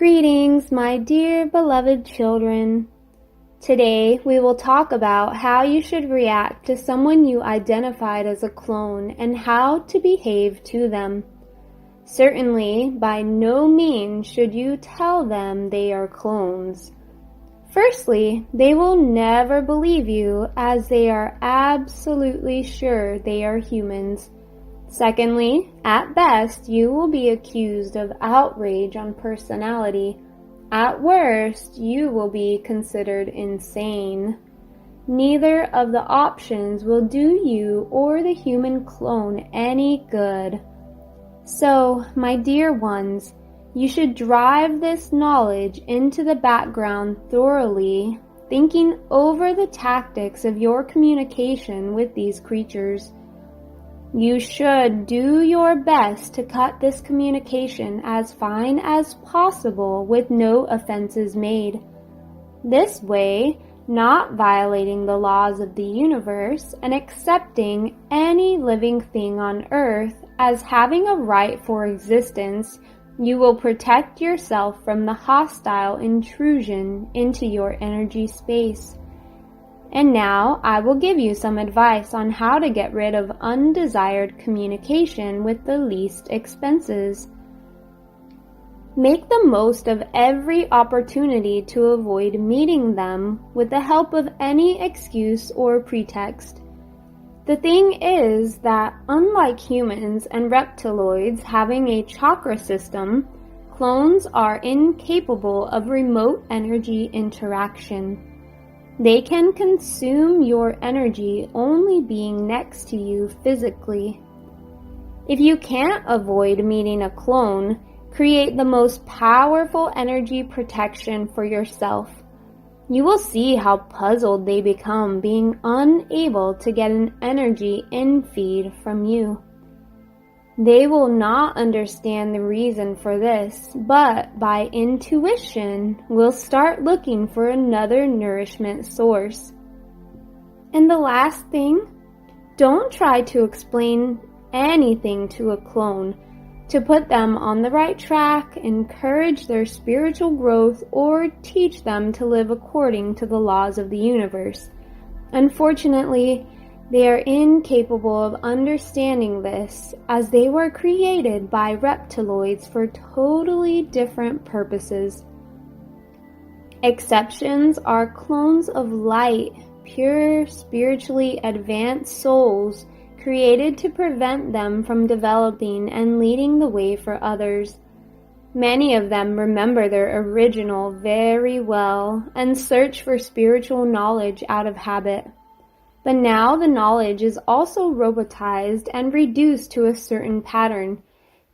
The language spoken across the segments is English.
Greetings, my dear beloved children. Today we will talk about how you should react to someone you identified as a clone and how to behave to them. Certainly, by no means should you tell them they are clones. Firstly, they will never believe you as they are absolutely sure they are humans. Secondly, at best, you will be accused of outrage on personality. At worst, you will be considered insane. Neither of the options will do you or the human clone any good. So, my dear ones, you should drive this knowledge into the background thoroughly, thinking over the tactics of your communication with these creatures. You should do your best to cut this communication as fine as possible with no offenses made. This way, not violating the laws of the universe and accepting any living thing on earth as having a right for existence, you will protect yourself from the hostile intrusion into your energy space. And now I will give you some advice on how to get rid of undesired communication with the least expenses. Make the most of every opportunity to avoid meeting them with the help of any excuse or pretext. The thing is that unlike humans and reptiloids having a chakra system, clones are incapable of remote energy interaction. They can consume your energy only being next to you physically. If you can't avoid meeting a clone, create the most powerful energy protection for yourself. You will see how puzzled they become being unable to get an energy infeed from you. They will not understand the reason for this, but by intuition will start looking for another nourishment source. And the last thing, don't try to explain anything to a clone to put them on the right track, encourage their spiritual growth, or teach them to live according to the laws of the universe. Unfortunately, they are incapable of understanding this, as they were created by reptiloids for totally different purposes. Exceptions are clones of light, pure, spiritually advanced souls created to prevent them from developing and leading the way for others. Many of them remember their original very well and search for spiritual knowledge out of habit. But now the knowledge is also robotized and reduced to a certain pattern.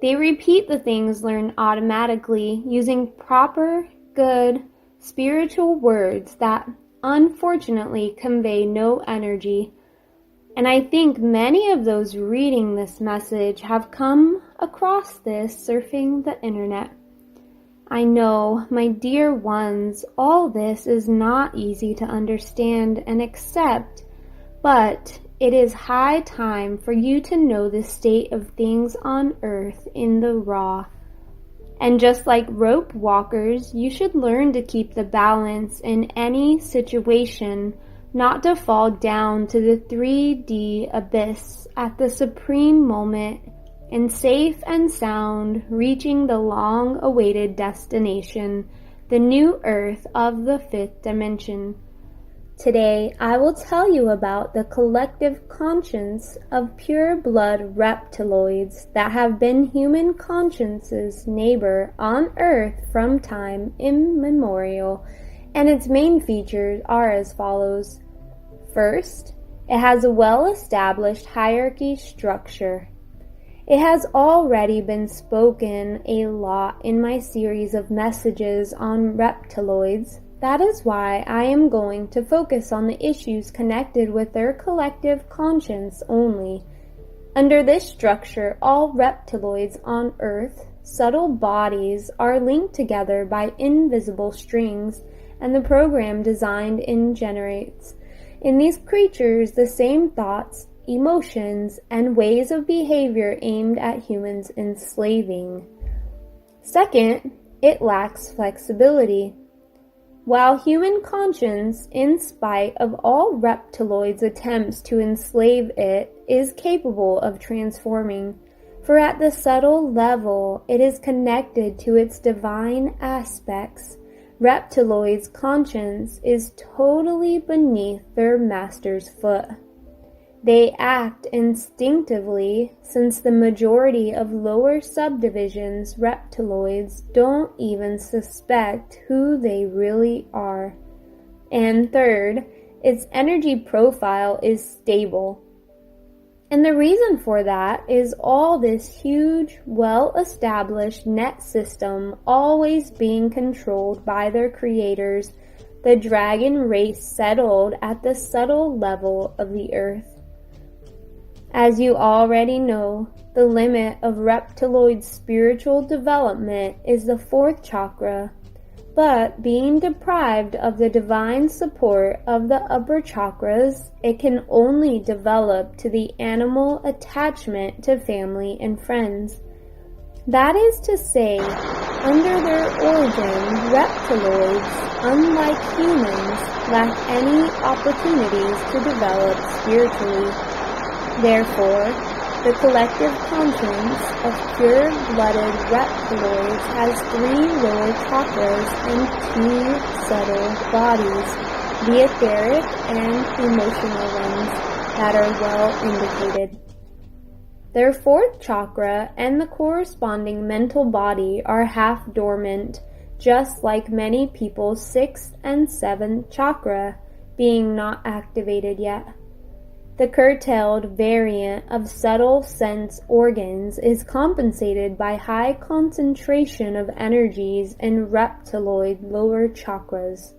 They repeat the things learned automatically using proper, good, spiritual words that unfortunately convey no energy. And I think many of those reading this message have come across this surfing the internet. I know, my dear ones, all this is not easy to understand and accept, but it is high time for you to know the state of things on earth in the raw. And just like rope walkers, you should learn to keep the balance in any situation, not to fall down to the 3D abyss at the supreme moment, and safe and sound, reaching the long-awaited destination, the new earth of the 5th dimension. Today, I will tell you about the collective conscience of pure-blood reptiloids that have been human conscience's neighbor on Earth from time immemorial, and its main features are as follows. First, it has a well-established hierarchy structure. It has already been spoken a lot in my series of messages on reptiloids. That is why I am going to focus on the issues connected with their collective conscience only. Under this structure, all reptiloids on Earth, subtle bodies, are linked together by invisible strings, and the program designed generates in these creatures the same thoughts, emotions, and ways of behavior aimed at humans enslaving. Second, it lacks flexibility. While human conscience, in spite of all reptiloids' attempts to enslave it, is capable of transforming, for at the subtle level it is connected to its divine aspects, reptiloids' conscience is totally beneath their master's foot. They act instinctively, since the majority of lower subdivisions reptiloids don't even suspect who they really are. And third, its energy profile is stable. And the reason for that is all this huge, well-established net system always being controlled by their creators, the dragon race settled at the subtle level of the earth. As you already know, the limit of reptiloid spiritual development is the fourth chakra, but being deprived of the divine support of the upper chakras, it can only develop to the animal attachment to family and friends. That is to say, under their origin, reptiloids, unlike humans, lack any opportunities to develop spiritually. Therefore, the collective conscience of pure-blooded reptiloids has 3 lower chakras and 2 subtle bodies, the etheric and emotional ones, that are well indicated. Their 4th chakra and the corresponding mental body are half dormant, just like many people's 6th and 7th chakra, being not activated yet. The curtailed variant of subtle sense organs is compensated by high concentration of energies in reptiloid lower chakras.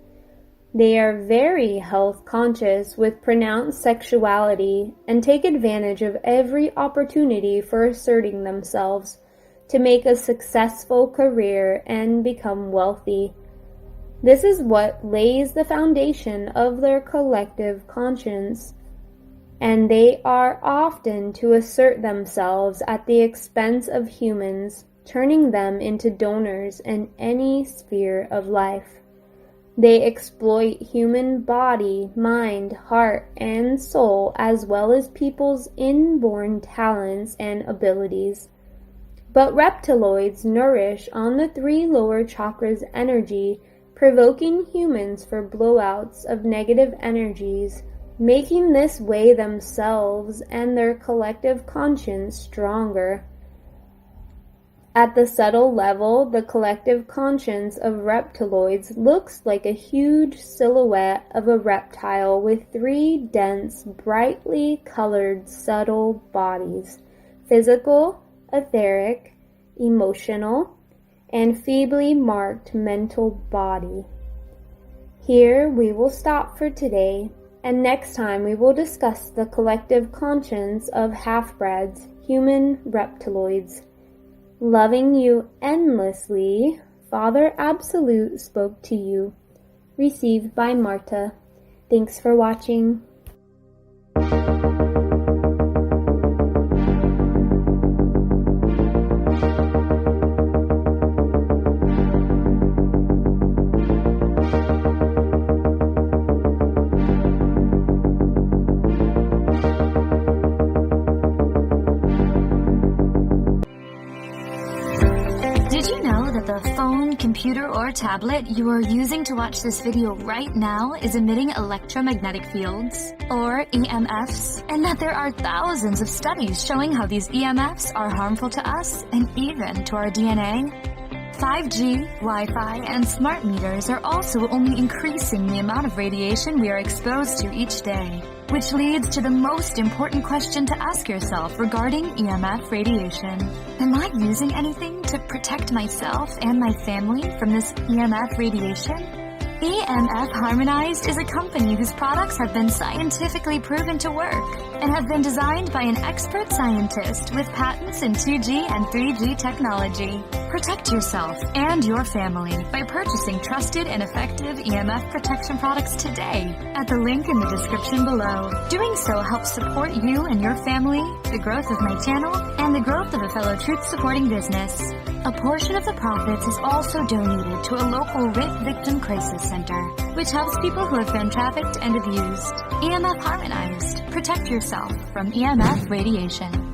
They are very health conscious with pronounced sexuality and take advantage of every opportunity for asserting themselves to make a successful career and become wealthy. This is what lays the foundation of their collective conscience, and they are often to assert themselves at the expense of humans, turning them into donors in any sphere of life. They exploit human body, mind, heart, and soul, as well as people's inborn talents and abilities. But reptiloids nourish on the 3 lower chakras' energy, provoking humans for blowouts of negative energies, making this way themselves and their collective conscience stronger. At the subtle level, the collective conscience of reptiloids looks like a huge silhouette of a reptile with 3 dense, brightly colored subtle bodies: physical, etheric, emotional, and feebly marked mental body. Here we will stop for today, and next time we will discuss the collective conscience of half-breds, human reptiloids. Loving you endlessly, Father Absolute spoke to you. Received by Marta. Thanks for watching. Did you know that the phone, computer, or tablet you are using to watch this video right now is emitting electromagnetic fields, or EMFs, and that there are thousands of studies showing how these EMFs are harmful to us and even to our DNA? 5G, Wi-Fi, and smart meters are also only increasing the amount of radiation we are exposed to each day, which leads to the most important question to ask yourself regarding EMF radiation. Am I using anything to protect myself and my family from this EMF radiation? EMF Harmonized is a company whose products have been scientifically proven to work and have been designed by an expert scientist with patents in 2G and 3G technology. Protect yourself and your family by purchasing trusted and effective EMF protection products today at the link in the description below. Doing so helps support you and your family, the growth of my channel, and the growth of a fellow truth-supporting business. A portion of the profits is also donated to a local rape victim crisis center, which helps people who have been trafficked and abused. EMF Harmonized. Protect yourself from EMF radiation.